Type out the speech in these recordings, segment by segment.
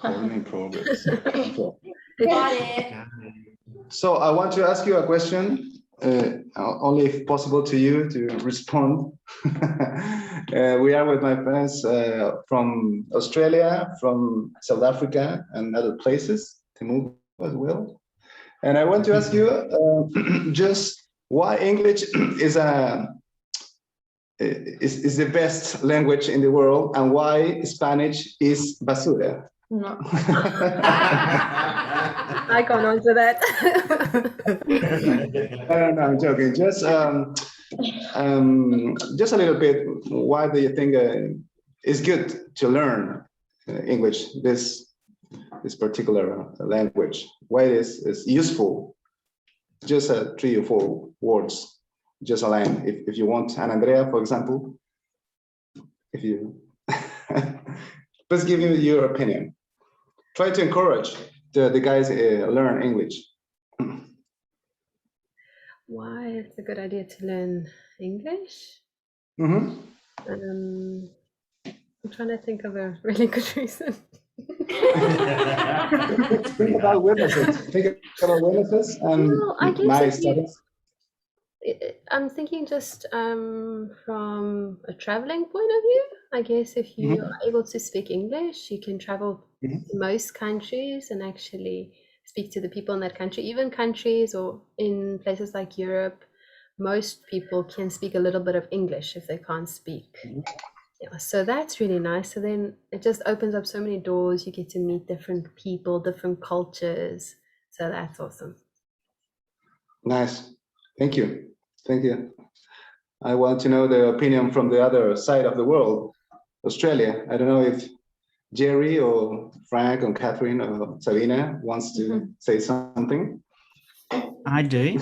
Recording in progress. Got it. So I want to ask you a question, only if possible to you to respond. We are with my friends from Australia, from South Africa, and other places, Timur as well. And I want to ask you just why English is the best language in the world, and why Spanish is basura. No. I can't answer that. No, I'm joking. Just a little bit. Why do you think it's good to learn English? This particular language. Why is useful? Just 3 or 4 words. Just a line. If you want, and Andrea, for example, if you please give me your opinion. Try to encourage the guys learn English. Why it's a good idea to learn English? Mm-hmm. I'm trying to think of a really good reason. Think about witnesses. Think about witnesses and Well, I guess nice if you- studies. I'm thinking just from a traveling point of view. I guess if you are able to speak English, you can travel to most countries and actually speak to the people in that country. Even countries or in places like Europe, most people can speak a little bit of English if they can't speak. Yeah, so that's really nice. So then it just opens up so many doors. You get to meet different people, different cultures. So that's awesome. Nice. Thank you. Thank you. I want to know the opinion from the other side of the world, Australia. I don't know if Jerry or Frank or Catherine or Sabina wants to say something. I do.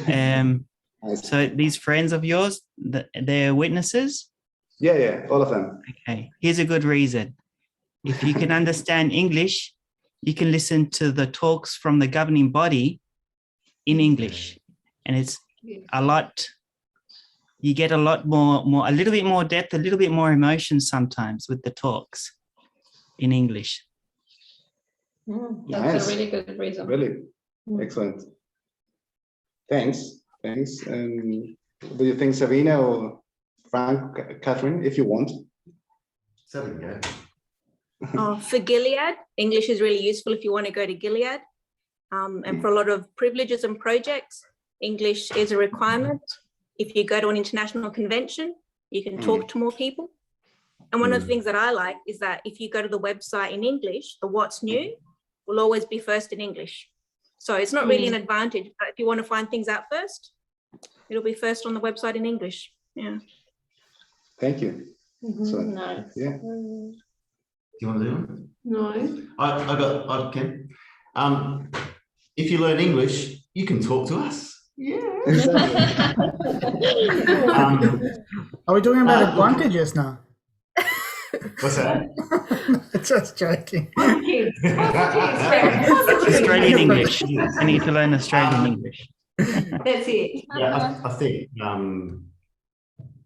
Nice. So these friends of yours, they're witnesses? Yeah, all of them. Okay, here's a good reason. If you can understand English, you can listen to the talks from the governing body in English. And it's a lot, you get a lot more, a little bit more depth, a little bit more emotion sometimes with the talks in English. That's Nice. a really good reason. Really excellent. Thanks. Do you think Sabina or Frank, Catherine, if you want? Sabina. For Gilead, English is really useful if you want to go to Gilead. And for a lot of privileges and projects, English is a requirement. If you go to an international convention, you can talk to more people. And one of the things that I like is that if you go to the website in English, the what's new will always be first in English. So it's not really an advantage, but if you want to find things out first, it'll be first on the website in English. Yeah. Thank you. So, Nice. yeah. Do you want to do it? No. I can. If you learn English, you can talk to us. Yeah. Exactly. Are we talking about advantages now? What's that? Just joking. Australian English. I need to learn Australian English. That's it. Yeah, I think,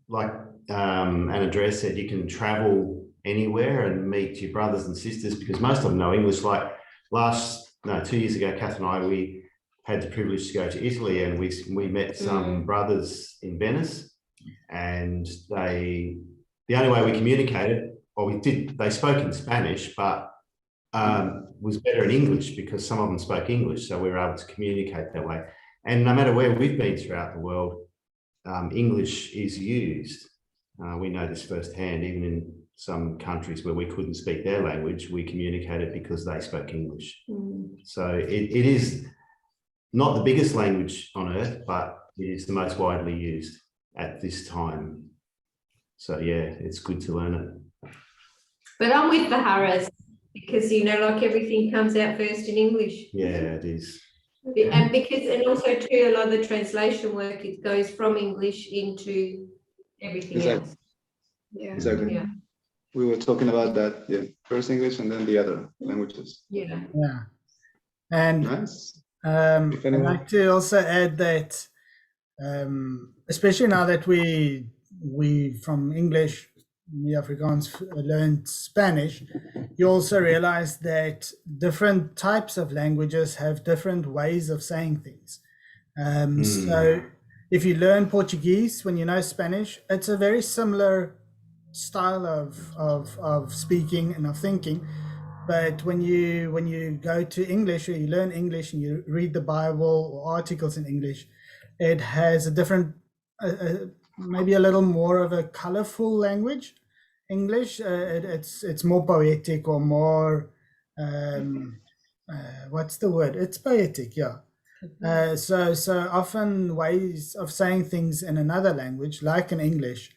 like Andrea said, you can travel anywhere and meet your brothers and sisters because most of them know English. Like 2 years ago, Kath and I, we had the privilege to go to Italy and we met some brothers in Venice, and the only way we communicated, they spoke in Spanish, but was better in English because some of them spoke English, so we were able to communicate that way. And no matter where we've been throughout the world, English is used. We know this firsthand, even in some countries where we couldn't speak their language, we communicated because they spoke English. So it is not the biggest language on earth, but it is the most widely used at this time. So yeah, it's good to learn it. But I'm with the Harris because, like everything comes out first in English. Yeah, it is. And also too, a lot of the translation work, it goes from English into everything else. Yeah. Exactly. Yeah. We were talking about that. Yeah, first English and then the other languages. Yeah. Yeah. And Nice. I'd like to also add that, especially now that we from English, we Afrikaans learned Spanish, you also realize that different types of languages have different ways of saying things. So if you learn Portuguese when you know Spanish, it's a very similar style of speaking and of thinking. But when you go to English, or you learn English and you read the Bible or articles in English, it has a different, maybe a little more of a colorful language. English, it's more poetic, or more, what's the word? It's poetic, yeah. So often ways of saying things in another language, like in English,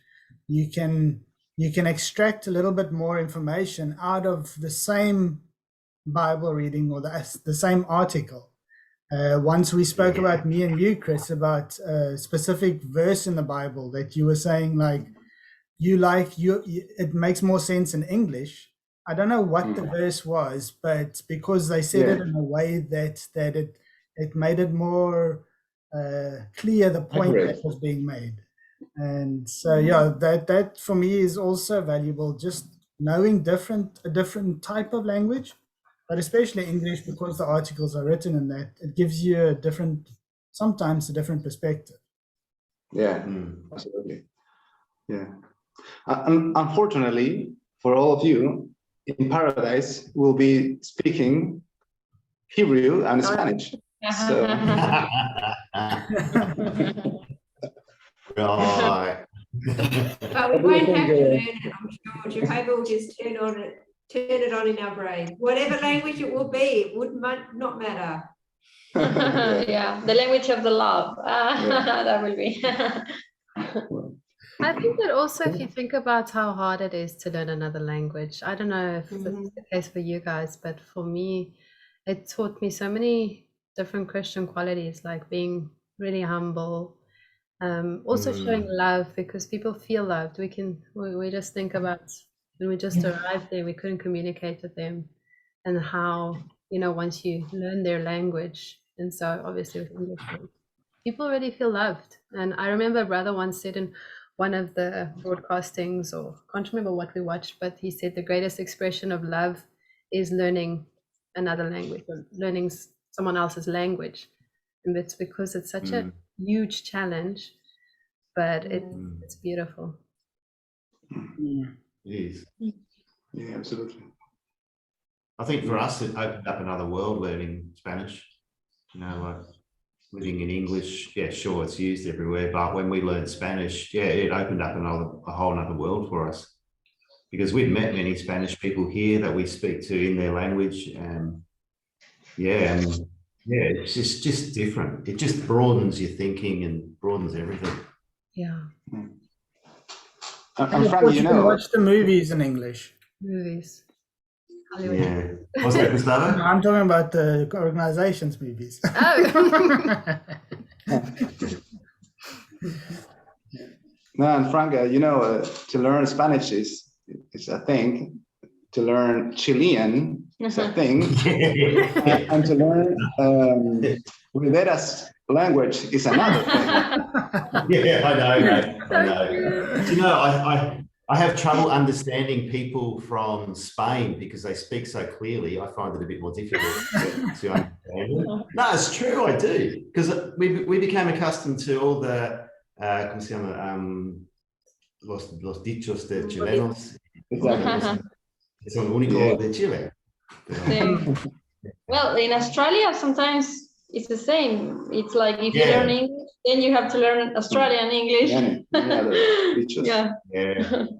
you can extract a little bit more information out of the same Bible reading or the same article. Once we spoke about, me and you, Chris, about a specific verse in the Bible that you were saying, like, it makes more sense in English. I don't know what the verse was, but because they said it in a way that it made it more clear the point that was being made. And so that for me is also valuable, just knowing a different type of language, but especially English, because the articles are written in that, it gives you sometimes a different perspective. Yeah, absolutely. Yeah. Unfortunately, for all of you, in paradise, we'll be speaking Hebrew and Spanish. So. Right. But we won't have to learn it, I'm sure. Jehovah will just turn it on in our brain. Whatever language it will be, it would not matter. Yeah, the language of the love. That will be. I think that also, if you think about how hard it is to learn another language, I don't know if this is the case for you guys, but for me, it taught me so many different Christian qualities, like being really humble, also showing love, because people feel loved. We just think about when we just arrived there, we couldn't communicate with them, and how, once you learn their language, and so obviously with English, people really feel loved. And I remember a brother once said in one of the broadcastings, or I can't remember what we watched, but he said the greatest expression of love is learning another language, or learning someone else's language. And it's because it's such a huge challenge, but it's beautiful. It is. Yeah, absolutely. I think for us, it opened up another world learning Spanish. Like living in English, sure, it's used everywhere, but when we learned Spanish, it opened up a whole other world for us, because we've met many Spanish people here that we speak to in their language, and it's just different. It just broadens your thinking and broadens everything. Yeah. And Frank, you can watch the movies in English. Movies. Yeah. What's that, Gustavo? No, I'm talking about the organization's movies. Oh. No, and Frank, to learn Spanish is a thing. To learn Chilean is a thing. And to learn Rivera's language is another thing. Yeah, I know. I have trouble understanding people from Spain because they speak so clearly. I find it a bit more difficult to understand them. No, it's true, I do. Because we became accustomed to all the, ¿cómo se llama? Los dichos de chilenos. Exactly. Son únicos de Chile. Well, in Australia, sometimes it's the same. It's like if you learn English, then you have to learn Australian English. Yeah,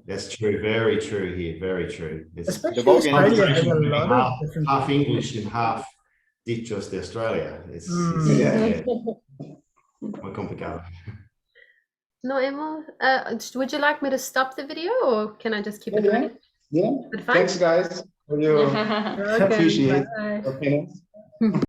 that's true. Very true here. Very true. It's half English and half dichos de Australia. It's more complicated. No, Emma, would you like me to stop the video, or can I just keep it running? Yeah. Thanks, guys, for your appreciate opinions.